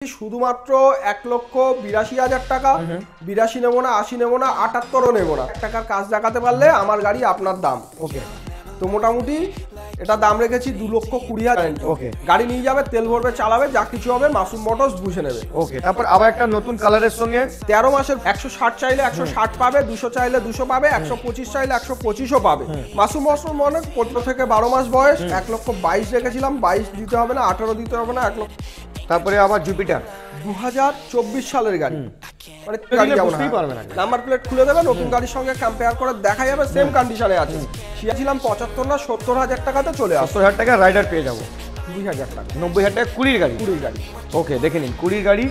শুধুমাত্র ১,৮২,০০০ টাকা। ৮২ নেবো না, ৮০ নেবো না, ৭৮ও নেবো না। টাকার কাজ দেখাতে পারলে আমার গাড়ি আপনার দাম। ওকে, তো মোটামুটি এটা দাম রেখেছি ২,২০,০০০। ওকে, গাড়ি নিয়ে যাবে, তেল ভরবে, চালাবে, যা কিছু হবে মাসুম মোটরস বুঝে নেবে। ওকে। তারপর আবার একটা নতুন কালারের সঙ্গে ১৩ মাসের ১৬০ চাইলে ১৬০ পাবে, ২০০ চাইলে ২০০ পাবে, ১২৫ চাইলে ১২৫ও পাবে। মাসুম মোটরস মানে ১৫ থেকে ১২ মাস বয়স। ১,২২,০০০ রেখেছিলাম, ২২ দিতে হবে না, ১৮ দিতে হবে না, ১ লক্ষ। তারপরে আবার জুপিটার ২০২৪ সালের গাড়ি, মানে গাড়ি বুঝতেই পারবে না। নাম্বার প্লেট খুলে দেবে, নতুন গাড়ির সঙ্গে কম্পেয়ার করে দেখা যাবে সেম কন্ডিশনে আছে। শিয়াছিলাম ৭৫ না ৭০,০০০ টাকাতে চলে আসে। ৭০,০০০ টাকা রাইডার পেয়ে যাবো। ২০০০ টাকা, ৯০,০০০ টাকা কুড়ির গাড়ি। কুড়ির গাড়ি। ওকে, দেখে নিন কুড়ির গাড়ি।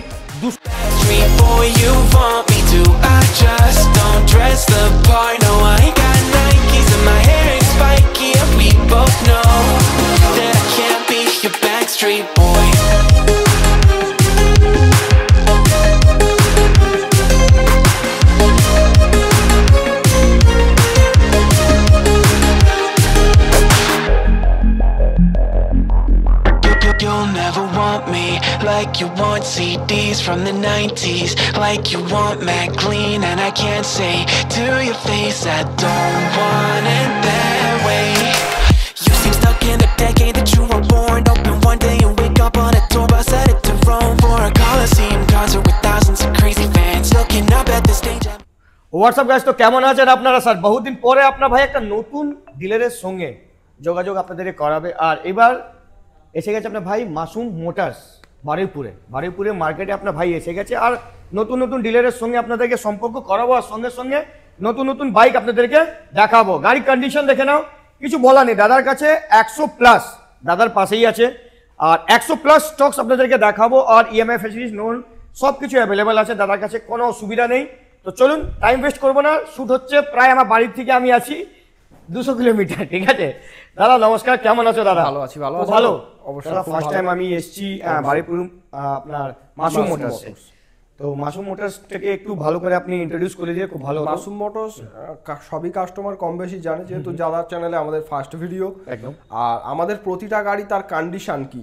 You'll never want me like you want CDs from the 90s, like you want Mac Clean, and I can't say to your face I don't want it that way. You seem stuck in the decade that you were born. Open one day and wake up on a tour bus headed to Rome for a Coliseum concert with thousands of crazy fans looking up at the stage. WhatsApp guys, তো কেমন আছেন আপনারা? Sir বহুদিন পরে আপনার ভাই একটা নতুন ডিলারের সঙ্গে যোগাযোগ আপনাদেরকে করাবে। আর এবার এসে গেছে আপনার ভাই মাসুম মোটরস বারুইপুরে মার্কেটে আপনার ভাই এসে গেছে। আর নতুন নতুন ডিলারের সঙ্গে আপনাদেরকে সম্পর্ক করাবো, আর সঙ্গে সঙ্গে নতুন নতুন বাইক আপনাদেরকে দেখাবো। গাড়ির কন্ডিশন দেখে নাও, কিছু বলা নেই। দাদার কাছে 100+, দাদার পাশেই আছে। আর 100+ স্টকস আপনাদেরকে দেখাবো। আর ইএমআই ফ্যাসিলিটিস লোন সব কিছু অ্যাভেলেবেল আছে দাদার কাছে, কোনো অসুবিধা নেই। তো চলুন, টাইম ওয়েস্ট করবো না। শুট হচ্ছে প্রায় আমার বাড়ির থেকে আমি আছি 200 কিলোমিটার। ঠিক আছে দাদা, নমস্কার, কেমন আছো দাদা? ভালো আছি। ভালো অবশ্যই। ফার্স্ট টাইম আমি এসেছি বারুইপুর আপনার মাসুম মোটরস। তো মাসুম মোটরস থেকে একটু ভালো করে আপনি ইন্ট্রোডিউস করে দিয়ে খুব ভালো। মাসুম মোটরস সবই কাস্টমার কম বেশি জানে, যেহেতু যাদের চ্যানেলে আমাদের ফার্স্ট ভিডিও। একদম। আর আমাদের প্রতিটা গাড়ি তার কন্ডিশন কি,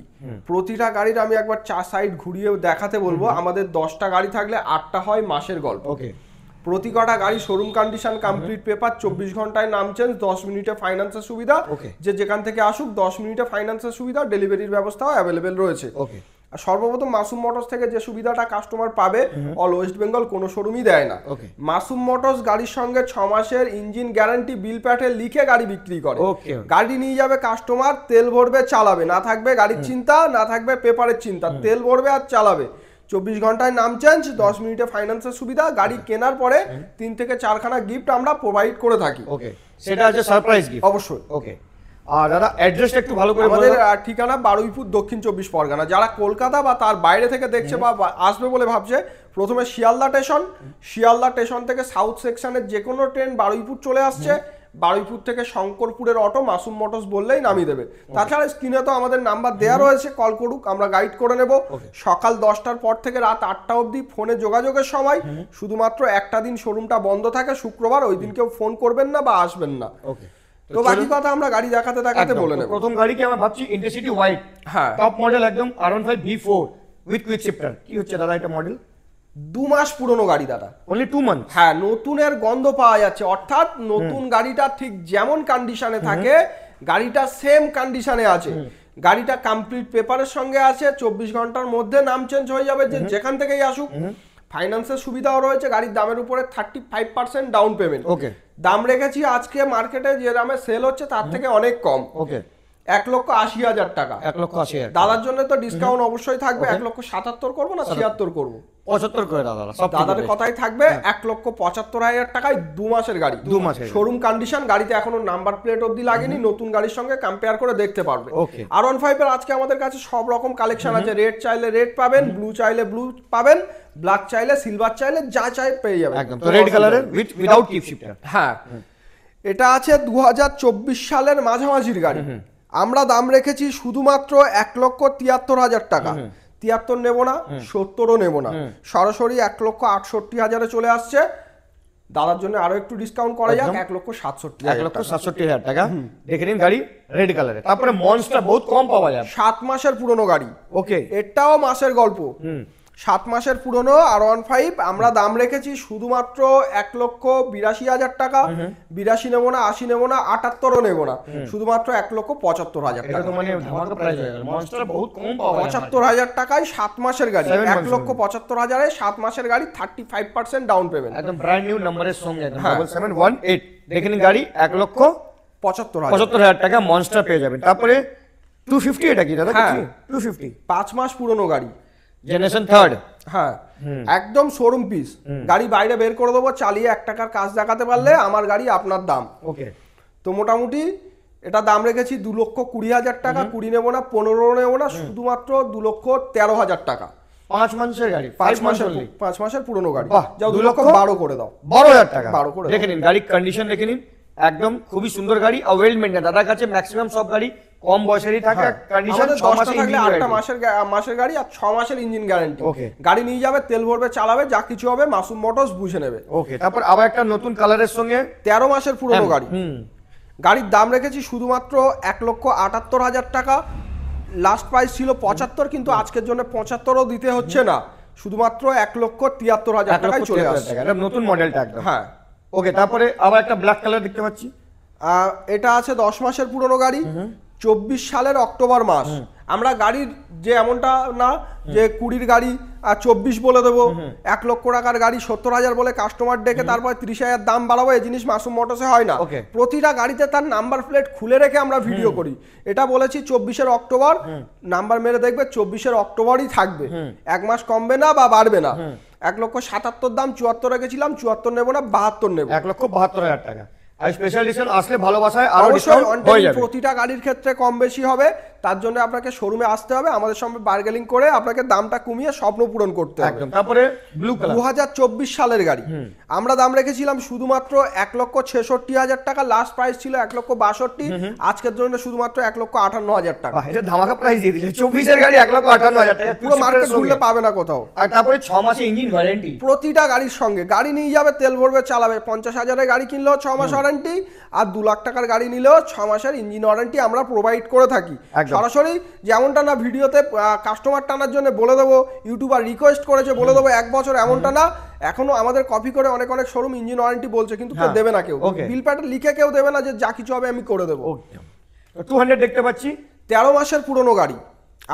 প্রতিটা গাড়ির আমি একবার 4 সাইড ঘুরিয়ে দেখাতে বলবো। আমাদের 10টা গাড়ি থাকলে 8টা হয় মাসের গল্প। ওকে। প্রতি কটা গাড়ি শোরুম কন্ডিশন, কমপ্লিট পেপার, 24 ঘন্টায় নাম চেঞ্জ, 10 মিনিটে ফাইন্যান্সের সুবিধা। যে যেখান থেকে আসুক 10 মিনিটে ফাইন্যান্সের সুবিধা, ডেলিভারির ব্যবস্থাও অ্যাভেলেবেল রয়েছে। ওকে। আর সর্বপ্রথম মাসুম মোটরস থেকে যে সুবিধাটা কাস্টমার পাবে অল ওয়েস্ট বেঙ্গল কোনো শোরুমই দেয় না। মাসুম মোটরস গাড়ির সঙ্গে 6 মাসের ইঞ্জিন গ্যারান্টি বিল প্যাটে লিখে গাড়ি বিক্রি করে। গাড়ি নিয়ে যাবে কাস্টমার, তেল ভরবে, চালাবে, না থাকবে গাড়ির চিন্তা, না থাকবে পেপারের চিন্তা। তেল ভরবে আর চালাবে, 24 ঘন্টায় নাম চেঞ্জ, 10 মিনিটে ফাইন্যান্সের সুবিধা। গাড়ি কেনার পরে 3 থেকে 4খানা গিফট আমরা প্রোভাইড করে থাকি। ওকে, সেটা হচ্ছে সারপ্রাইজ গিফট। অবশ্যই। ওকে। আর দাদা অ্যাড্রেসটা একটু ভালো করে। আমাদের ঠিকানা বারুইপুর, দক্ষিণ 24 পরগনা। যারা কলকাতা বা তার বাইরে থেকে দেখছে বা আসবে বলে ভাবছে, প্রথমে শিয়ালদা স্টেশন থেকে সাউথ সেকশনের যে কোনো ট্রেন বারুইপুর চলে আসছে। বারুইপুর থেকে শঙ্করপুরের অটো মাসুম মোটরস বললেই নামিয়ে দেবে। তাছাড়া স্ক্রিনে তো আমাদের নাম্বার দেওয়া রয়েছে, কল করুক, আমরা গাইড করে নেব। সকাল 10টার পর থেকে রাত 8টা অবধি ফোনে যোগাযোগের সময়। শুধুমাত্র একটা দিন শোরুমটা বন্ধ থাকে, শুক্রবার, ওই দিন কেউ ফোন করবেন না বা আসবেন না। তো বাকি কথা আমরা গাড়ি দেখাতে বলে নেব। প্রথম গাড়ি কি আমরা ভাবছি ইন্টারসিটি হোয়াইট, হ্যাঁ, টপ মডেল একদম R15 V4 with quick shifter. কি হচ্ছে দাদা এটা মডেল? 2 মাস পুরনো গাড়ি দাদা, অনলি 2 মান্থ। হ্যাঁ, নতুনের গন্ধ পাওয়া যাচ্ছে। অর্থাৎ নতুন গাড়িটা ঠিক যেমন কন্ডিশনে থাকে, গাড়িটা সেম কন্ডিশনে আছে। গাড়িটা কমপ্লিট পেপারের সঙ্গে আছে, 24 ঘন্টার মধ্যে নাম চেঞ্জ হয়ে যাবে, যে যেখান থেকেই আসুক। ফাইন্যান্সের সুবিধাও রয়েছে, গাড়ির দামের উপরে 35% ডাউন পেমেন্ট। ওকে। দাম রেখেছি আজকে মার্কেটে যে দামে সেল হচ্ছে তার থেকে অনেক কম। ওকে। 1,80,000 টাকা। 1,80,000। দাদার জন্য তো ডিসকাউন্ট অবশ্যই থাকবে। 1,77,000 করবো না 76 করবো? 75 করে দাদা। দাদার কথাই থাকবে। 1,75,000 টাকায় 2 মাসের গাড়ি, 2 মাসের শোরুম কন্ডিশন। গাড়িতে এখনো নাম্বার প্লেট অবধি লাগেনি, নতুন গাড়ির সঙ্গে কম্পেয়ার করে দেখতে পারবে। R15 এর আজকে আমাদের কাছে সব রকম কালেকশন আছে। রেড চাইলে রেড পাবেন, ব্লু চাইলে ব্লু পাবেন, ব্ল্যাক চাইলে, সিলভার চাইলে, যা চাই পেয়ে যাবেন। একদম। তো রেড কালারের উইদাউট কিক শিফটার। হ্যাঁ, এটা আছে 2024 সালের মাঝামাঝির গাড়ি। আমরা দাম রেখেছি শুধুমাত্র 1,73,000 টাকা। 73 নেব না, 70ও নেব না, সরাসরি 1,68,000 চলে আসছে। দাদার জন্য আরো একটু ডিসকাউন্ট করা যাক, একদম। 1,67,000 টাকা দেখে নিন গাড়ি রেড কালারে। তারপরে মনস্টার বহুত কম পাওয়া যায়। 7 মাসের পুরনো গাড়ি, ওকে, এটাও মাসের গল্প। 7 মাসের পুরনো R15 আমরা দাম রেখেছি শুধুমাত্র 1,82,000 টাকা। 82 নেবো না, 80 নেবো না, 78ও নেবো না, শুধুমাত্র 1,75,000 এটা টাকা। তো মানে ধামাকা প্রাইস হয়ে গেল। মনস্টার বহুত কম পাওয়া যায়। 75,000 টাকায় 7 মাসের গাড়ি, 7 months 1,75,000 7 মাসের গাড়ি, 35% ডাউন পেমেন্ট, একদম ব্র্যান্ড নিউ নাম্বারের সঙ্গে একদম হ্যাঁ। 7718 দেখে নিন গাড়ি 1,75,000 টাকা মনস্টার পেয়ে যাবেন। তারপরে 250 এটা কি দাদা? হ্যাঁ। 250 5 মাস পুরনো গাড়ি, জেনারেশন 3rd। হ্যাঁ একদম শোরুম পিস গাড়ি, বাইরে বের করে দেবো, চালিয়ে 1 টাকার কাজ দেখাতে পারলে আমার গাড়ি আপনার দাম। ওকে, তো মোটামুটি এটা দাম রেখেছি 2,20,000 টাকা। 20 নেবো না, 15 নেবো না, শুধুমাত্র 2,13,000 টাকা। 5 মাসের গাড়ি, 5 মাস মাসের only। 5 মাসের পুরনো গাড়ি, বাহ, যাও 2,12,000 2,12,000 করে দাও। 12,000 টাকা 12 করে দেখে নিন গাড়ির কন্ডিশন দেখে নিন, একদম খুবই সুন্দর গাড়ি আর ওয়েল মেইনটেইন। দাদার কাছে ম্যাক্সিমাম সব গাড়ি কম বয়সেরই থাকে, কন্ডিশন আমাদের 6 10টা মাসের থাকলে ইঞ্জিন 8টা মাসের গাড়ি আর 6 মাসের ইঞ্জিন গ্যারান্টি। Okay. গাড়ি নিয়ে যাবে, তেল ভরবে, চালাবে, যা কিছু হবে মাসুম মোটরস বুঝে নেবে। ওকে, তারপর আবার একটা নতুন কালারের সঙ্গে 13 মাসের পুরনো গাড়ি, হুম, গাড়ির দাম রেখেছি শুধুমাত্র 1,78,000 টাকা। লাস্ট প্রাইস ছিল 75, কিন্তু আজকের জন্য 75ও দিতে হচ্ছে না, শুধুমাত্র 1,73,000 টাকায় চলে 1,73,000 আসছে। টাকা, এটা নতুন মডেলটা একদম। হ্যাঁ, ওকে, তারপরে আবার একটা ব্ল্যাক কালার দেখতে পাচ্ছি। এটা আছে 10 মাসের পুরনো গাড়ি, 24 সালের অক্টোবর মাস। আমরা গাড়ির যে এমনটা না যে 20 গাড়ি আর 24 বলে দেবো, 1 লক্ষ টাকার গাড়ি 70,000 বলে কাস্টমার ডেকে তারপর 30,000 দাম বাড়াবো, এই জিনিস মাসুম মোটরসে হয় না। Okay. প্রতিটা গাড়িতে তার নাম্বার প্লেট খুলে রেখে আমরা ভিডিও করি। এটা বলেছি 24 অক্টোবর, নাম্বার মেরে দেখবে 24 অক্টোবরই থাকবে, 1 মাস কমবে না বা বাড়বে না। 1,77,000 দাম, 74 রেখেছিলাম, 74 নেবো না, 72 নেবো। 1,72,000 টাকা। আর স্পেশাল এডিশন আসলে ভালোবাসায় আরো অবশ্যই ডিসকাউন্ট on হয়ে time যাবে। প্রতিটা গাড়ির ক্ষেত্রে কম বেশি হবে, তার জন্য আপনাকে শোরুমে আসতে হবে, আমাদের সঙ্গে বার্গেনিং করে আপনাকে দামটা কমিয়ে স্বপ্ন পূরণ করতে হবে। একদম, তারপরে ব্লু কালার 2024 সালের গাড়ি, আমরা দাম রেখেছিলাম শুধুমাত্র 1,66,000 টাকা। লাস্ট প্রাইস ছিল 1,62,000, আজকের জন্য শুধুমাত্র 1,58,000 টাকা। এটা ধামাকা প্রাইস দিয়ে দিলে। 24 এর গাড়ি 1,58,000 টাকা, পুরো মার্কেট ঘুরলে পাবে না কোথাও। আর তারপরে 6 মাসে ইঞ্জিন ওয়ারেন্টি। প্রতিটা গাড়ির সঙ্গে গাড়ি নিয়ে যাবে, তেল ভরবে, চালাবে। 50,000-এর গাড়ি কিনলেও 6 মাস ওয়ারেন্টি, আর 2 লাখ টাকার গাড়ি নিলেও 6 মাসের ইঞ্জিন ওয়ারেন্টি আমরা প্রোভাইড করে থাকি। একদম। সরাসরি যেমনটা না ভিডিওতে কাস্টমার টানার জন্য বলে দেবো, ইউটিউবার রিকোয়েস্ট করেছে বলে দেবো 1 বছর, এমনটা না। এখনো আমাদের কপি করে অনেক শোরুম ইঞ্জিন ওয়ারেন্টি বলছে, কিন্তু কেউ হ্যাঁ। দেবে না, কেউ Okay. বিল প্যাটার্ন লিখে কেউ দেবে না যে যা কিছু হবে আমি করে দেবো। 200 দেখতে পাচ্ছি 13 মাসের পুরনো গাড়ি,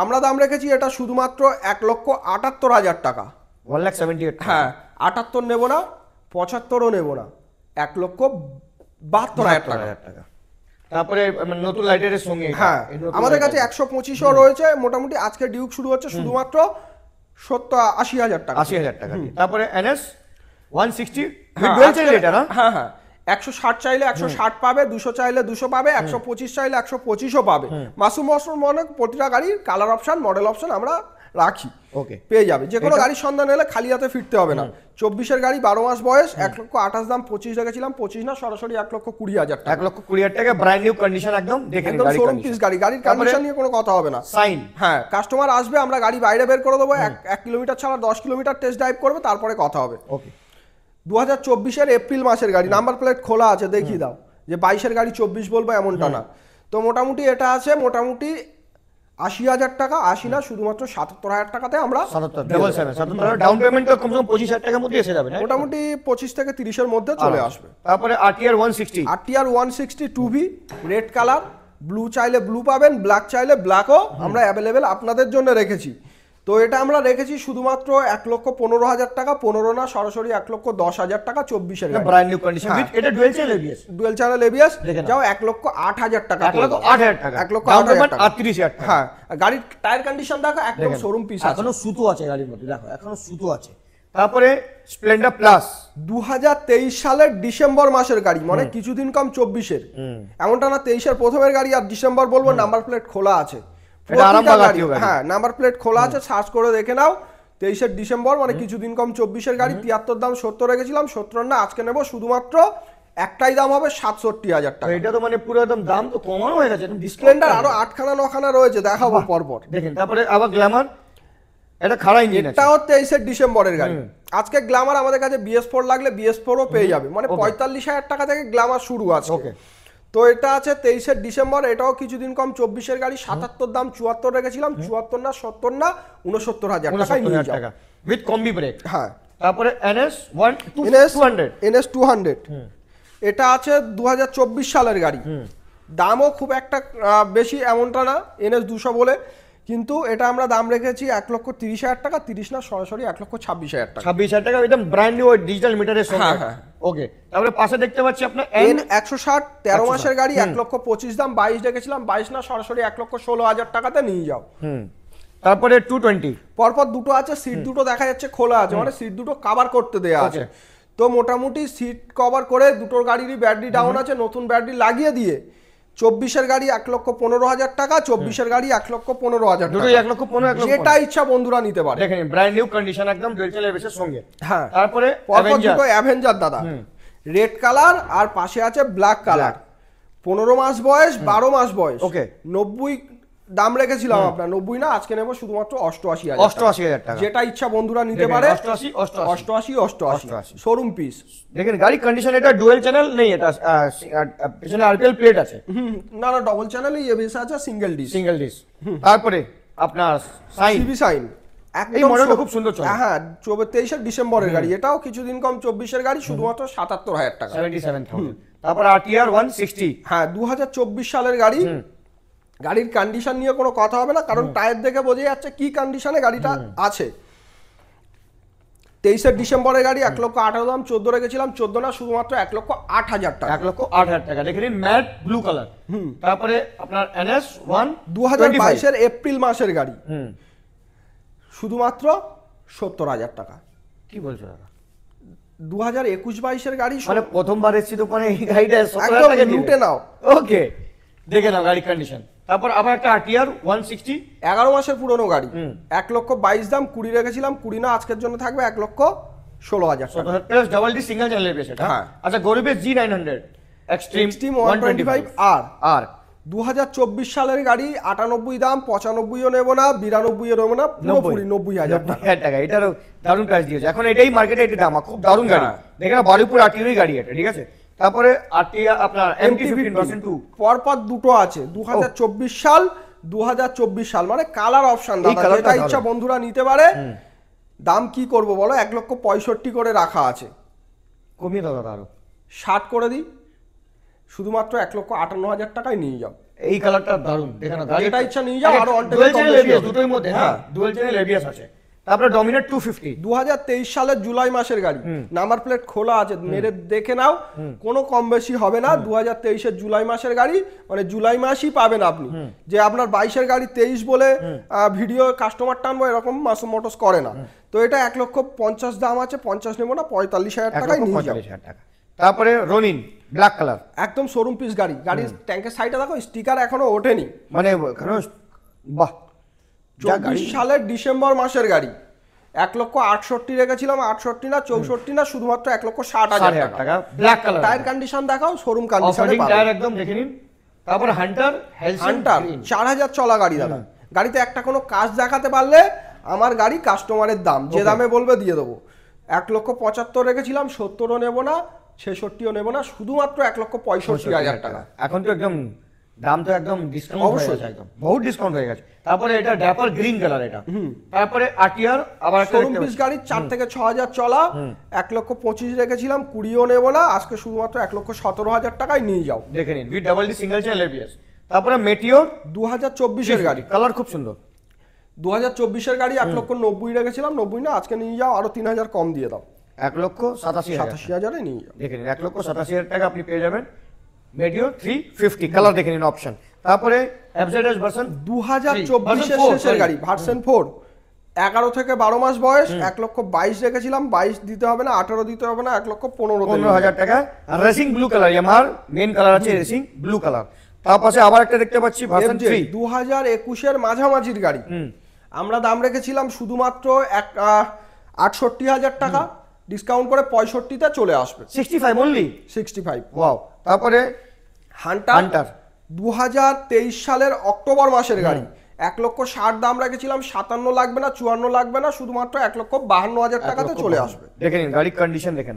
আমরা দাম রেখেছি এটা শুধুমাত্র 1,78,000 টাকা। 1,78,000 হ্যাঁ, 78 নেবো না, 75ও নেবো না, 1,72,000 টাকা। তারপরে নতুন লাইটারের সঙ্গে এটা, হ্যাঁ, এই নতুন আমাদের কাছে lighter। 125ও রয়েছে। মোটামুটি আজকে ডিউক শুরু হচ্ছে শুধুমাত্র 70-80,000 টাকা। 80,000 টাকা দিয়ে। তারপরে NS 160 হ্যাঁ, ডুয়াল চাইলে এটা না? হ্যাঁ হ্যাঁ, 160 চাইলে 160 পাবে, 200 চাইলে 200 পাবে, 125 চাইলে 125ও পাবে। মাসুম মনে প্রতিটা গাড়ির কালার অপশন, মডেল অপশন আমরা রাখি, ওকে, পেয়ে যাবে। যে কোনো গাড়ির সন্ধান এলে খালি হাতে ফিরতে হবে না। 24-এর গাড়ি, 12 মাস বয়স, 1,28,000 দাম, 25 রেখেছিলাম, 25 না, সরাসরি 1,20,000 টাকা। 1,20,000 টাকা ব্র্যান্ড নিউ কন্ডিশন একদম দেখে নিন একদম গাড়ি শোরুম পিস গাড়ি, গাড়ির কন্ডিশন নিয়ে কোনো কথা হবে না। সাইন হ্যাঁ, কাস্টমার আসবে, আমরা গাড়ি বাইরে বের করে দেবো, 1 কিলোমিটার ছাড়া 10 কিলোমিটার টেস্ট ড্রাইভ করবে, তারপরে কথা হবে। ওকে, 2024-এর এপ্রিল মাসের গাড়ি, নাম্বার প্লেট খোলা আছে, দেখিয়ে দাও যে 22-এর গাড়ি 24 বলবো এমনটা না। তো মোটামুটি এটা আছে মোটামুটি 80,000 টাকা, 80 না, শুধুমাত্র 77,000 টাকাতে আমরা 77 ডাউন পেমেন্ট তো কমসে কম 25,000 টাকার মধ্যে এসে যাবে না? মোটামুটি 25 থেকে 30-এর মধ্যে চলে আসবে। তারপরে RTR 160 RTR 160 2V red colour, blue চাইলে ব্লু পাবেন, ব্ল্যাক চাইলে ব্ল্যাকও আমরা অ্যাভেলেবেল আপনাদের জন্য রেখেছি। তো এটা আমরা রেখেছি শুধুমাত্র 1,15,000 টাকা, 15 না, সরাসরি 1,10,000 টাকা। 24-এর গাড়ি, ব্র্যান্ড নিউ কন্ডিশন উইথ এটা dual channel ABS, dual channel ABS, দেখে নাও। যাও 1,08,000 টাকা। 1,08,000 টাকা, 1,08,000 টাকা। 38,000 টাকা। হ্যাঁ, গাড়ির টায়ার কন্ডিশন দেখো, একদম দেখেন। শোরুম পিস আছে। এখনো সুতো আছে গাড়ির মধ্যে, দেখো এখনো সুতো আছে। তারপরে স্প্লেন্ডার প্লাস 2023 সালের ডিসেম্বর মাসের গাড়ি, মানে কিছুদিন কম 24-এর, এমনটা না 23-এর প্রথমের গাড়ি আর ডিসেম্বর বলবো, নাম্বার প্লেট খোলা আছে। এটা আরামবাগ RTO গাড়ি। হ্যাঁ, নাম্বার প্লেট খোলা আছে, সার্চ করে দেখে নাও। 23-এর ডিসেম্বর মানে কিছুদিন কম 24-এর গাড়ি, 73 দাম, 70 রেখেছিলাম, 70 না, আজকে নেবো শুধুমাত্র একটাই দাম হবে 67,000 টাকা। এটা তো মানে পুরো একদম দাম তো কমানো হয়ে গেছে, স্প্লেন্ডার আরো 8খানা 9খানা রয়েছে, দেখাবো পরপর। দেখেন। তারপরে আবার গ্ল্যামার এটা খাড়া ইঞ্জিন আছে। এটাও 23 ডিসেম্বরের গাড়ি। আজকে গ্ল্যামার আমাদের কাছে BS4 লাগলে BS4ও পেয়ে যাবে, মানে 45,000 টাকা থেকে গ্ল্যামার শুরু আছে। ওকে, তো এটা আছে 23 ডিসেম্বর, এটাও কিছুদিন কম 24-এর গাড়ি। 77 দাম, 74 রেখেছিলাম, 74 না 70 না 69,000 টাকায় নিয়ে যাও উইথ কম্বি ব্রেক। হ্যাঁ, তারপরে NS 200 NS 200 এটা আছে 2024 সালের গাড়ি। দামও খুব একটা বেশি এমনটা না NS 200 বলে, কিন্তু এটা আমরা দাম রেখেছি 1,30,000 টাকা। 30 না, সরাসরি 1,26,000 টাকা। 26,000 টাকা একদম ব্র্যান্ড নিউ ডিজিটাল মিটারের সঙ্গে। হ্যাঁ। ওকে, তারপরে পাশে দেখতে পাচ্ছি আপনার N160 13 মাসের গাড়ি, 1,25,000 দাম, 22 রেখেছিলাম, 22 না, সরাসরি 1,16,000 টাকাতে নিয়ে যাও। তারপরে 220 পরপর দুটো আছে, সিট দুটো দেখা যাচ্ছে খোলা আছে, মানে সিট দুটো কভার করতে দেয়া আছে। তো মোটামুটি সিট কভার করে দুটোর গাড়িরই ব্যাটারি ডাউন আছে, নতুন ব্যাটারি লাগিয়ে দিয়ে 24-এর গাড়ি 1,15,000 টাকা, 24-এর গাড়ি 1,15,000 টাকা, দুটোই 1,15,000 যেটা ইচ্ছা বন্ধুরা নিতে পারে। দেখেন ব্র্যান্ড নিউ কন্ডিশন একদম ডুয়েল চ্যানেল বেসের সঙ্গে। হ্যাঁ, তারপরে পরপর দুটো অ্যাভেঞ্জার দাদা, রেড কালার আর পাশে আছে ব্ল্যাক কালার। 15 মাস বয়স, 12 মাস বয়স। ওকে, 90 দাম রেখেছিলাম আপনার, 90 না, আজকে নেব শুধুমাত্র 88,000 টাকা, যেটা ইচ্ছা বন্ধুরা নিতে পারে। 88 শোরুম পিস। দেখেন গাড়ি কন্ডিশন, এটা ডুয়েল চ্যানেল নেই, এটা পিছনে আরপিএল প্লেট আছে। না না, ডবল চ্যানেলই এবিএস আছে, সিঙ্গেল ডিস। তারপরে আপনার সাইন, সিবি সাইন, এই মডেলটা খুব সুন্দর চলে। হ্যাঁ, 23 ডিসেম্বরের গাড়ি, এটাও কিছুদিন কম 24-এর গাড়ি, শুধুমাত্র 77,000 টাকা, 77,000। তারপর RTR 160, হ্যাঁ 2024 সালের গাড়ি। গাড়ির কন্ডিশন নিয়ে কোনো কথা হবে না, কারণ টায়ার দেখে বোঝা যাচ্ছে কি কন্ডিশনে গাড়িটা আছে। 23 ডিসেম্বরের গাড়ি, 1,18,000 দাম, 14 রেখেছিলাম, 14 না, শুধুমাত্র 1,08,000 টাকা, 1,08,000 টাকা। দেখে নিন ম্যাট ব্লু কালার। তারপরে আপনার NS 2022-এর এপ্রিল মাসের গাড়ি, শুধুমাত্র 70,000 টাকা। কি বলছো দাদা? 2021-22-এর গাড়ি, মানে প্রথমবার এসেছি তো, মানে এই গাড়িটা 70,000 একদম টাকা লুটে নাও। ওকে, দেখে নাও গাড়ি কন্ডিশন। তারপর আবার একটা RTR 160, 11 মাসের পুরনো গাড়ি, 1,22,000 দাম, 20 রেখেছিলাম, 20 না, আজকের জন্য থাকবে 1,16,000 টাকা। প্লাস ডাবল ডি সিঙ্গেল চ্যানেলের বেশ এটা। হ্যাঁ। আচ্ছা, গরিবের G900 এক্সট্রিম 125 আর 2024 সালের গাড়ি, 98 দাম, 95ও নেব না, 92ও নেব না, পুরোপুরি 90,000 টাকা। এটারও দারুণ প্রাইস দিয়েছে এখন, এটাই মার্কেটে এটা দাম, খুব দারুণ গাড়ি। দেখেন বারুইপুর RTR গাড়ি এটা, ঠিক আছে। তারপরে RTR আপনার MT-15 পরপর দুটো আছে, 2024 সাল 2024 সাল, মানে কালার অপশন দাদা, যেটা ইচ্ছা বন্ধুরা নিতে পারে। দাম কি করব বলো, 1,65,000 করে রাখা আছে, কমিয়ে দাও দাদা আরো 60 করে দিই, শুধুমাত্র 1,58,000 টাকায় নিয়ে যাও। এই কালারটা দারুণ, দেখেন গাড়ি যেটা ইচ্ছা নিয়ে যাও। আরো ডুয়াল চ্যানেল ABS দুটোর মধ্যে, হ্যাঁ ডুয়াল চ্যানেল ABS আছে। তারপরে ডমিনেট 250, 2023 সালের জুলাই মাসের গাড়ি, নাম্বার প্লেট খোলা আছে, মেরে দেখে নাও, কোনো কম বেশি হবে না। 2023-এর জুলাই মাসের গাড়ি, মানে জুলাই মাসই পাবেন আপনি। যে আপনার 22-এর গাড়ি 23 বলে ভিডিও কাস্টমার টানবো, এরকম মাসুম মোটরস করে না। তো এটা 1,50,000 দাম আছে, 50 নেবো না, 45,000 টাকায় নিয়ে যাও। তারপরে রনিন ব্ল্যাক কালার, একদম শোরুম পিস গাড়ি। গাড়ির ট্যাঙ্কের সাইডে দেখো, স্টিকার এখনো ওঠেনি, মানে বাহ। 24 সালের ডিসেম্বর মাসের গাড়ি, 1,68,000 রেখেছিলাম, 68 না, 64 না, শুধুমাত্র 1,60,000 টাকা। Black colour. টায়ার কন্ডিশন দেখাও, শোরুম কন্ডিশনে পাবেন। টায়ার একদম দেখে নিন। তারপর হান্টার 4,000 চলা গাড়ি দাদা। গাড়িতে একটা কোনো কাজ দেখাতে পারলে আমার গাড়ি কাস্টমারের দাম, যে দামে বলবে দিয়ে দেবো। 1,75,000 রেখেছিলাম, 70ও নেব না, 66ও নেব না, শুধুমাত্র 1,65,000 টাকা। এখন তো একদম দাম তো একদম ডিসকাউন্ট হয়ে গেছে, একদম বহুত ডিসকাউন্ট হয়ে গেছে। তারপরে এটা ড্যাপার গ্রিন কালার এটা। তারপরে RTR আবার শোরুম পিস গাড়ি, 4 থেকে 6,000 চলা, 1,25,000 রেখেছিলাম, 20ও নেব না, আজকে শুধুমাত্র 1,17,000 টাকায় নিয়ে যাও। দেখে নিন VWD সিঙ্গেল চ্যানেল ABS। তারপরে মেটিওর 2024-এর গাড়ি, কালার খুব সুন্দর। 2024-এর গাড়ি 1,90,000 রেখেছিলাম, 90 না, আজকে নিয়ে যাও, আরো 3,000 কম দিয়ে দাও, 1,87,000 নিয়ে যাও। দেখে নিন 1,87,000 টাকা আপনি পেয়ে যাবেন মেটিওর 350 কালার, দেখে নিন অপশন। তারপরে FZS ভার্সন 2024-এর শেষের গাড়ি, ভার্সন 4, 11 থেকে 12 মাস বয়স, 1,22,000 রেখেছিলাম, 22 দিতে হবে না, 18 দিতে হবে না, 1,15,000 টাকা। আর রেসিং ব্লু কালার, ইয়ামাহার মেইন কালার আছে রেসিং ব্লু কালার। তার পাশে আবার একটা দেখতে পাচ্ছি ভার্সন 3, 2021-এর মাঝামাঝির গাড়ি, আমরা দাম রেখেছিলাম শুধুমাত্র 68,000 টাকা, ডিসকাউন্ট করে 65-তে চলে আসবে, 65 অনলি, 65। ওয়াও। তারপরে হান্টার 2023 সালের অক্টোবর মাসের গাড়ি, 1,60,000 দাম রেখেছিলাম, 57 লাগবে না, 54 লাগবে না, শুধুমাত্র 1,52,000 টাকাতে চলে আসবে। দেখে নিন গাড়ির কন্ডিশন, দেখে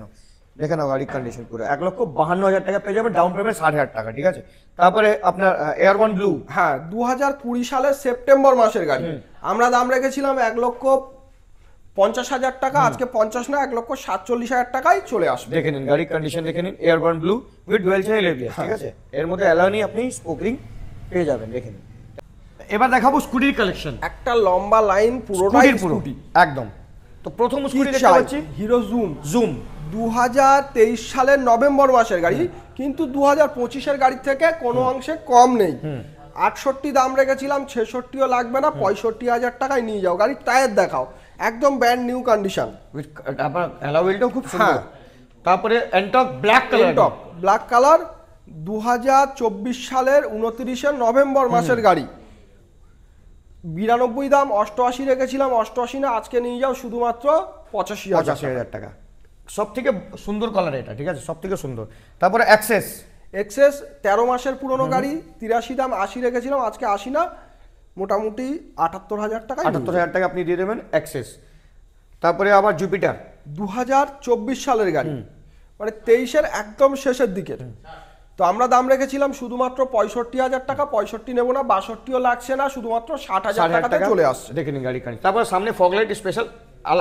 নাও গাড়ির কন্ডিশন পুরো 1,52,000 টাকা পেয়ে যাবেন, ডাউন পেমেন্ট 60,000 টাকা, ঠিক আছে। তারপরে আপনার এয়ারওয়ান ব্লু, হ্যাঁ 2020 সালের সেপ্টেম্বর মাসের গাড়ি, আমরা দাম রেখেছিলাম 1,50,000 টাকা, আজকে 50 না 1,47,000 টাকায় চলে আসবে। দেখে নিন গাড়ির কন্ডিশন, দেখে নিন এয়ারওয়ান blue with dual channel ABS, ঠিক আছে। এর মধ্যে অ্যালয় আপনি স্পোকরিং পেয়ে যাবেন, দেখে নিন। এবার দেখাবো স্কুটির কালেকশন, একটা লম্বা লাইন পুরোটাই স্কুটি একদম। তো প্রথম স্কুটি দেখতে পাচ্ছি হিরো জুম 2023 সালের নভেম্বর মাসের গাড়ি, কিন্তু 2025 গাড়ি থেকে কোনো অংশে কম নেই। 68 দাম রেখেছিলাম, 66ও লাগবে না, 65,000 টাকায় নিয়ে যাও। গাড়ির টায়ার দেখাও, একদম ব্র্যান্ড নিউ কন্ডিশন, আপনার অ্যালয় হুইলটাও খুব সুন্দর। তারপরে এন্টক ব্ল্যাক কালার 2024 সালের 29 নভেম্বর মাসের গাড়ি, 92 দাম, 88 রেখেছিলাম, 88 না, আজকে নিয়ে যাও শুধুমাত্র 85,000 টাকা। সব থেকে সুন্দর কালার এটা, ঠিক আছে, সব থেকে সুন্দর। তারপরে এক্সেস 13 মাসের পুরনো গাড়ি, 83 দাম, 80 রেখেছিলাম, আজকে 80 না, মোটামুটি 78,000 টাকা। 78,000 টাকা আপনি দিয়ে দেবেন এক্সেস। তারপরে আবার জুপিটার 2024 সালের গাড়ি, মানে 23-এর একদম শেষের দিকের। তো আমরা দাম রেখেছিলাম শুধুমাত্র 65,000 টাকা, 65 নেবো না, 62ও লাগছে না, শুধুমাত্র 60,000 টাকাতে চলে আসছে। দেখে নিন গাড়ি কানি। তারপর সামনে ফগলাইট স্পেশাল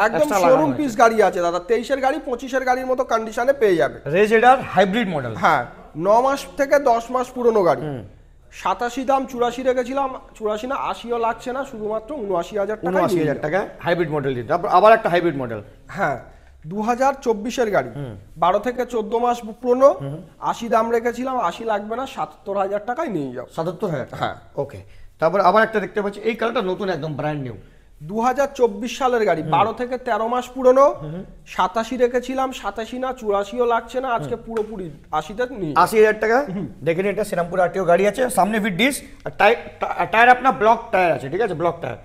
একদম শোরুম পিস গাড়ি আছে দাদা, 23-এর গাড়ি 25-এর গাড়ির মতো কন্ডিশনে পেয়ে যাবে। রেজেডার হাইব্রিড মডেল, হ্যাঁ 9 মাস থেকে 10 মাস পুরনো গাড়ি, 87 দাম, 84 রেখেছিলাম, 84 না, 80ও লাগছে না, শুধুমাত্র 79,000 টাকা। 79,000 টাকা হাইব্রিড মডেল দিন। তারপর আবার একটা হাইব্রিড মডেল, হ্যাঁ 2024-এর গাড়ি, 12 থেকে 14 মাস পুরনো, 80 দাম রেখেছিলাম, 80 লাগবে না, 77,000 টাকায় নিয়ে যাও। 77,000, হ্যাঁ ওকে। তারপর আবার একটা দেখতে পাচ্ছি, এই কালারটা নতুন, একদম ব্র্যান্ড নিউ, 2024 সালের গাড়ি, 12 থেকে 13 মাস পুরনো, 87 রেখেছিলাম, 87 না, 84ও লাগছে না, আজকে পুরোপুরি 80তে নিয়ে 80,000 টাকা। দেখে নিন, এটা শ্রীরামপুর আরটিও গাড়ি আছে, সামনে উইথ ডিস্ক, টায়ার আপনার ব্লক টায়ার আছে, ঠিক আছে, ব্লক টায়ার।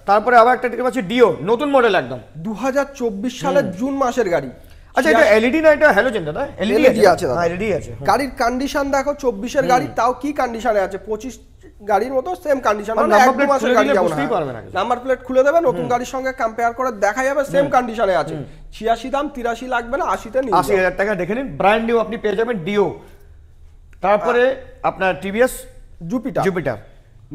তারপরে আবার একটা দেখতে পাচ্ছি ডিও, নতুন মডেল একদম, 2024 সালের জুন মাসের গাড়ি। আচ্ছা এটা এলইডি না, এটা হ্যালোজেন দাদা? এলইডি আছে দাদা, এলইডি আছে। গাড়ির কন্ডিশন দেখো, 24-এর গাড়ি, তাও কি কন্ডিশনে আছে, 25 গাড়ির মতো সেম কন্ডিশন, মানে নাম্বার 1-2 প্লেট মাসের খুলে গাড়ি দিলে যেমন বুঝতেই পারবে না। নাম্বার প্লেট খুলে দেবে, নতুন গাড়ির সঙ্গে কম্পেয়ার করে দেখা যাবে, সেম কন্ডিশনে আছে। 86 দাম, 83 লাগবে না, 80তে নিয়ে 80,000 টাকা। দেখে নিন, ব্র্যান্ড নিউ আপনি পেয়ে যাবেন ডিও। তারপরে আপনার টিভিএস জুপিটার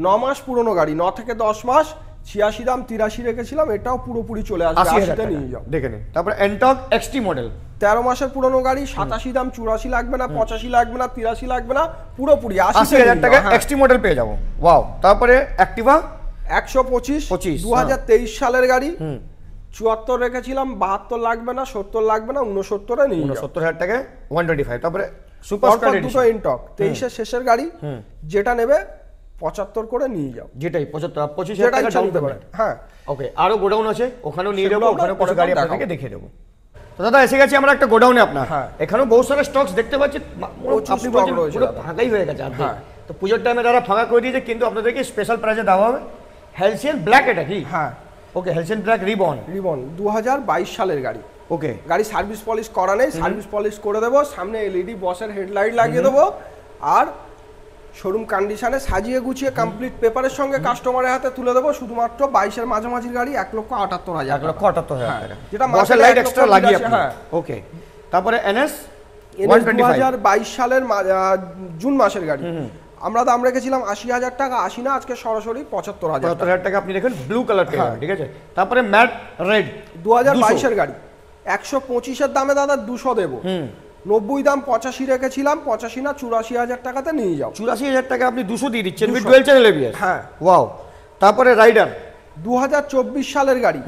9 মাস পুরনো গাড়ি, 9 থেকে 10 মাস, 86 দাম, 83 রেখেছিলাম, এটাও পুরোপুরি চলে আসবে, 80তে নিয়ে যাও। দেখে নিন। তারপর এন্টক এক্সটি মডেল, 13 মাসের পুরনো গাড়ি, 87 দাম, 84 লাগবে না, 85 লাগবে না, 83 লাগবে না, পুরোপুরি 80,000 টাকা এক্সটি মডেল পেয়ে যাবো। ওয়াও। তারপরে অ্যাক্টিভা 125 2023 সালের গাড়ি, 74 রেখেছিলাম, 72 লাগবে না, 70 লাগবে না, 69-এ নিয়ে যাও। 69,000 টাকা 125। তারপরে সুপার স্টার দুটো এন্টক, 23-এর শেষের গাড়ি, যেটা নেবে 75 করে নিয়ে যাও, যেটাই 75 25,000 টাকা ডাউন পেমেন্ট। হ্যাঁ ওকে। আরো গোডাউন আছে, ওখানেও নিয়ে যাবো, ওখানে কিছু গাড়ি আপনাদেরকে দেখিয়ে দেবো। তো দাদা এসে গেছি আমরা একটা গোডাউনে আপনার, এখানেও বহু সারা স্টকস দেখতে পাচ্ছি, আপনি বলছেন পুরো ফাঁকাই হয়ে গেছে। তো পুজোর টাইমে তারা ফাঁকা করে দিয়েছে, কিন্তু আপনাদেরকে স্পেশাল প্রাইসে দেওয়া হবে। হেলসিয়ান ব্ল্যাক, এটা কি? হ্যাঁ ওকে, হেলসিয়ান ব্ল্যাক রিবন 2022 সালের গাড়ি। ওকে, গাড়ি সার্ভিস পলিশ করা নেই, সার্ভিস পলিশ করে দেবো, সামনে এলইডি বসের হেডলাইট লাগিয়ে দেবো, আর শোরুম কন্ডিশনে সাজিয়ে গুছিয়ে কমপ্লিট পেপারের সঙ্গে কাস্টমারের হাতে তুলে দেবো। শুধুমাত্র 22-এর মাঝামাঝির গাড়ি, 1,78,000, 1,78,000 টাকা, যেটা বসের লাইট এক্সট্রা লাগিয়ে। হ্যাঁ ওকে। তারপরে এনএস 2022 সালের জুন মাসের গাড়ি, আমরা দাম রেখেছিলাম 80,000 টাকা, 80 না, আজকে সরাসরি 75,000 টাকা আপনি দেখেন, ব্লু কালার পেয়ে যাবেন, ঠিক আছে। তারপরে ম্যাট রেড 2022-এর গাড়ি, 125-এর দামে দাদা 200 দেবো, 90 দাম, 85 রেখেছিলাম, 85 না, 84,000 টাকাতে নিয়ে যাও। 84,000 টাকা আপনি 200 দিয়ে দিচ্ছেন উইথ ডুয়াল চ্যানেল এবিএস। হ্যাঁ ওয়াও। তারপরে রাইডার 2024 সালের গাড়ি,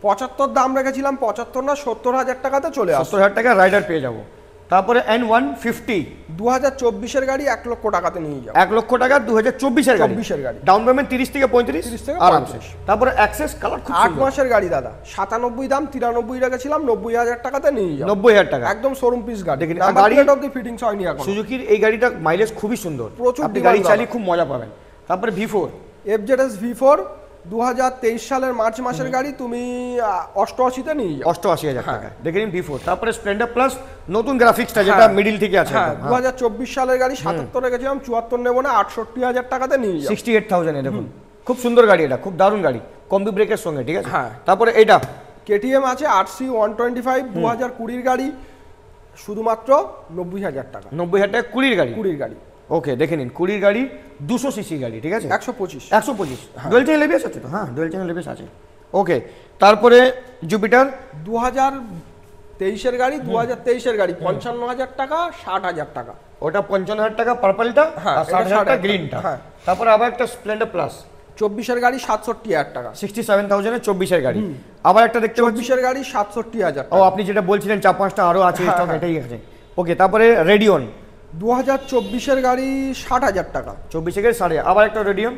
75 দাম রেখেছিলাম, 75 না, 70,000 টাকাতে চলে আসে, 70,000 টাকা রাইডার পেয়ে যাবো। তারপরে N150 2024-এর গাড়ি, 1 লক্ষ টাকাতে নিয়ে যাও। 1 লক্ষ টাকা 2024-এর গাড়ি, ডাউন পেমেন্ট 30 থেকে 35 আরামসে। তারপরে অ্যাক্সেস কালার খুব 8 মাসের গাড়ি দাদা, 97 দাম, 93 রেখেছিলাম, 90,000 টাকাতে নিয়ে যাও। 90,000 টাকা একদম শোরুম পিস গাড়ি, দেখেন গাড়ি অবধি ফিটিংস হয়নি এখন। সুজুকির এই গাড়িটা মাইলেজ খুবই সুন্দর, আপনি গাড়ি চালিয়ে খুব মজা পাবেন। তারপরে V4 FZS V4 2023 সালের মার্চ মাসের গাড়ি, তুমি 88-তে নিয়ে যাও, 88,000 টাকা। দেখে নিন V4। তারপরে স্প্লেন্ডার প্লাস নতুন গ্রাফিক্সটা, যেটা মিডল থেকে আছে। 2024 সালের গাড়ি, 77 রেখেছিলাম, 74 নেবো না, 68,000 টাকাতে নিয়ে যাও। 68,000 এ দেখুন খুব সুন্দর গাড়ি, এটা খুব দারুণ গাড়ি, কম্বি ব্রেকের সঙ্গে, ঠিক আছে। হ্যাঁ। তারপরে এটা কেটিএম আছে RC 125 2020 গাড়ি, শুধুমাত্র 90,000 টাকা। 90,000 টাকা 20 গাড়ি। 20 গাড়ি, ওকে দেখে নিন, 20 গাড়ি 200 সিসি গাড়ি, ঠিক আছে। 125 125 ডুয়েল চ্যানেল এবিএস আছে তো? হ্যাঁ, ডুয়েল চ্যানেল এবিএস আছে। ওকে, তারপরে জুপিটার 2023 এর গাড়ি, 2023 এর গাড়ি 55,000 টাকা, 60,000 টাকা। ওটা 55,000 টাকা পার্পলটা, হ্যাঁ, আর এটা 60,000 টাকা 60,000 গ্রিনটা। হ্যাঁ। তারপরে আবার একটা স্প্লেন্ডার প্লাস 24 এর গাড়ি 67,000 টাকা। 67,000 এর 24 এর গাড়ি। আবার একটা দেখতে পাচ্ছি 24 এর গাড়ি 67,000 ও, টাকা। আপনি যেটা বলছিলেন 4-5টা আরো আছে হ্যাঁ, স্টক, হ্যাঁ। এটাই আছে। ওকে, তারপরে রেডিয়ন 2024 এর গাড়ি 60,000 টাকা। 24 এর 60,000। আবার একটা রেডিয়ন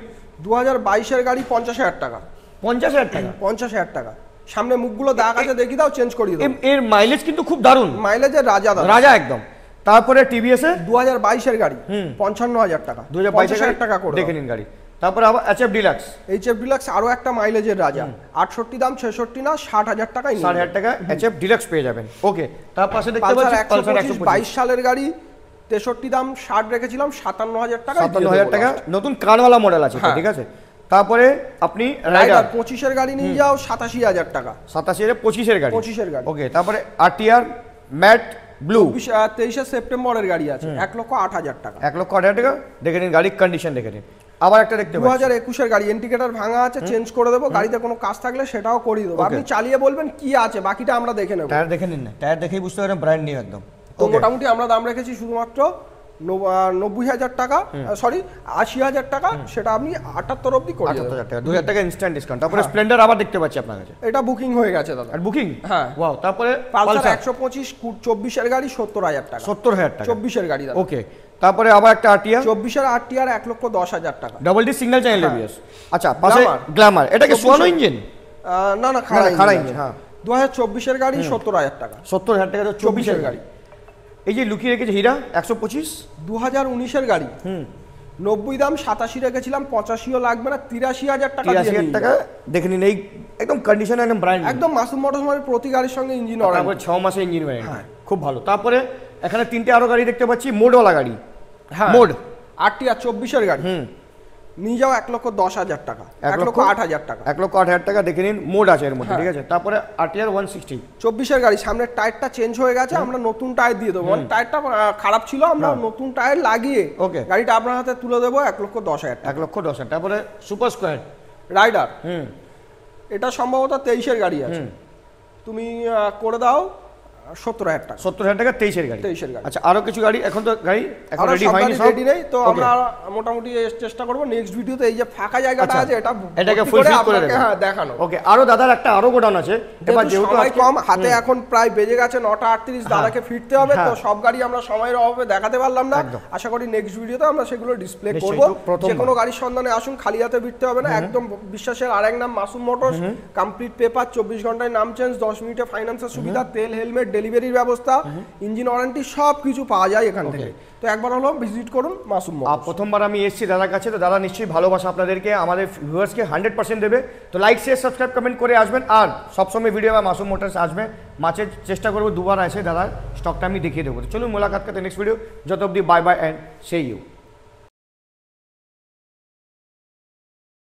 2022 এর গাড়ি 50,000 টাকা। 50,000 টাকা। 50,000 টাকা। সামনে মুখগুলো দাগ আছে, দেখি দাও, চেঞ্জ করিয়ে দাও। এর মাইলেজ কিন্তু খুব দারুণ, মাইলেজের রাজা দাদা। রাজা একদম। তারপরে টিভিএস এর 2022 এর গাড়ি 55,000 টাকা। 2022 টাকা করে দেখে নিন গাড়ি। তারপরে আবার HF ডিলাক্স HF ডিলাক্স আরো একটা মাইলেজের রাজা। 68 দাম, 66 না, 60,000 টাকায় 60,000 টাকা HF ডিলাক্স পেয়ে যাবেন। ওকে, তার পাশে দেখতে পালসার পাচ্ছি পালসার 125 22 সালের গাড়ি, 63 দাম, 60 রেখেছিলাম, 57,000 টাকা। 57,000 টাকা নতুন কানওয়ালা মডেল আছে তো, হ্যাঁ। ঠিক আছে। তারপরে আপনি রাইডার রাইডার 25 এর গাড়ি নিয়ে যাও, 87,000 টাকা। 87 এর 25 এর গাড়ি। 25 এর গাড়ি। ওকে, তারপরে RTR ম্যাট ব্লু 23 সেপ্টেম্বরের গাড়ি আছে, 1,08,000 টাকা। 1,08,000 টাকা। দেখে নিন গাড়ির কন্ডিশন, দেখে নিন। আবার একটা দেখতে পাচ্ছি 2021 এর গাড়ি, ইন্ডিকেটর ভাঙা আছে, চেঞ্জ করে দেবো। গাড়িতে কোনো কাজ থাকলে সেটাও করিয়ে দেবো। Okay. আপনি চালিয়ে বলবেন কি আছে, বাকিটা আমরা দেখে নেব। টায়ার দেখে নিন না, টায়ার দেখেই বুঝতে পারেন ব্র্যান্ড নিউ একদম। তো মোটামুটি আমরা দাম রেখেছি শুধুমাত্র 90,000 টাকা, সরি 80,000 টাকা। সেটা আপনি 78 অবধি করে দেবেন। 78,000 টাকা, 2,000 টাকা ইনস্ট্যান্ট ডিসকাউন্ট। তারপরে স্প্লেন্ডার আবার দেখতে পাচ্ছি আপনার কাছে, এটা বুকিং হয়ে গেছে দাদা। আর বুকিং, হ্যাঁ। ওয়াও। তারপরে পালসার 125 24 এর গাড়ি 70,000 টাকা। 70,000 টাকা 24 এর গাড়ি দাদা। ওকে, তারপরে আবার একটা RTR 24 এর RTR 1,10,000 টাকা। ডাবল ডি সিগন্যাল চ্যানেল হ্যাঁ। এবিএস। আচ্ছা, পাশে Glamour। গ্ল্যামার, এটা কি 24 সোয়ানো ইঞ্জিন? না না, না, খাড়া খাড়া ইঞ্জিন, ইঞ্জিন, হ্যাঁ। 2024 এর গাড়ি 70,000 টাকা। 70,000 টাকা 24 এর গাড়ি। গাড়ি। এই যে লুকিয়ে রেখেছে হীরা 125 2019 এর গাড়ি 90 দাম, 87 রেখেছিলাম, 85ও লাগবে না, 83,000 টাকা দিয়ে 83,000 নিয়ে টাকা। দেখে নিন, এই একদম কন্ডিশন একদম ব্র্যান্ড যাও। একদম মাসুম মোটরস মানে প্রতি গাড়ির সঙ্গে ইঞ্জিন তারপরে ওয়ারেন্টি। 6 মাসের ইঞ্জিন ওয়ারেন্টি, খুব ভালো। তারপরে এখানে 3টে আরো গাড়ি দেখতে পাচ্ছি, মোডওয়ালা গাড়ি। হ্যাঁ, মোড RTR 24 এর গাড়ি নিয়ে যাও 1,10,000 টাকা, 1,08,000 টাকা। 1,08,000 টাকা। দেখে নিন, মোড আছে এর মধ্যে, ঠিক আছে। তারপরে RTR 160 24 এর গাড়ি, সামনের টায়ারটা চেঞ্জ হয়ে গেছে, আমরা নতুন টায়ার দিয়ে দেবো। টায়ারটা খারাপ ছিল, আমরা নতুন টায়ার লাগিয়ে Okay. গাড়িটা আপনার হাতে তুলে দেবো 1,10,000 টাকা। 1,10,000। তারপরে সুপার স্কোয়ার রাইডার, এটা সম্ভবত 23 এর গাড়ি আছে, তুমি করে দাও 70,000 টাকা। 70,000 টাকা 23 এর গাড়ি। 23 এর গাড়ি। আচ্ছা, আরো কিছু গাড়ি এখন তো গাড়ি এখন আমরা রেডি সব হয়নি, গাড়ি সব রেডি নেই তো। Okay. আমরা মোটামুটি চেষ্টা করব নেক্সট ভিডিওতে এই যে ফাঁকা জায়গাটা আচ্ছা, আছে এটা এটাকে ভর্তি ফুলফিল করে আপনাকে, দেবেন। হ্যাঁ, দেখানো। ওকে, আরো দাদার একটা আরো গোডাউন আছে। এবার যেহেতু যেহেতু সময় আজকে- কম হাতে, এখন প্রায় বেজে গেছে 9:38, দাদাকে ফিরতে হবে, তো হ্যাঁ। সব গাড়ি আমরা সময়ের অভাবে দেখাতে পারলাম না। একদম। আশা করি নেক্সট ভিডিওতে আমরা সেগুলো ডিসপ্লে নিশ্চয়ই, করব। তো প্রথমবার। যে কোনো গাড়ির সন্ধানে আসুন, খালি হাতে ফিরতে হবে না। একদম বিশ্বাসের আরেক নাম মাসুম মোটরস, কমপ্লিট পেপার, 24 ঘন্টায় নাম চেঞ্জ, 10 মিনিটে ফাইন্যান্সের সুবিধা, তেল, হেলমেট, ডেলিভারির ব্যবস্থা, ইঞ্জিন ওয়ারেন্টি, সব কিছু পাওয়া যায় এখান থেকে। তো একবার হলো ভিজিট করুন মাসুম মোটরস। প্রথমবার আমি এসেছি দাদার কাছে, তো দাদা নিশ্চয়ই ভালোবাসা আপনাদেরকে, আমাদের ভিউয়ার্সকে 100% দেবে। তো লাইক, শেয়ার, সাবস্ক্রাইব, কমেন্ট করে আসবেন। আর সবসময় ভিডিও বা মাসুম মোটরস আসবে, মাছের চেষ্টা করবো দুবার আছে দাদার স্টকটা আমি দেখিয়ে দেবো। তো চলুন মোলাকাত করতে নেক্সট ভিডিও, যত অবধি bye bye and see you.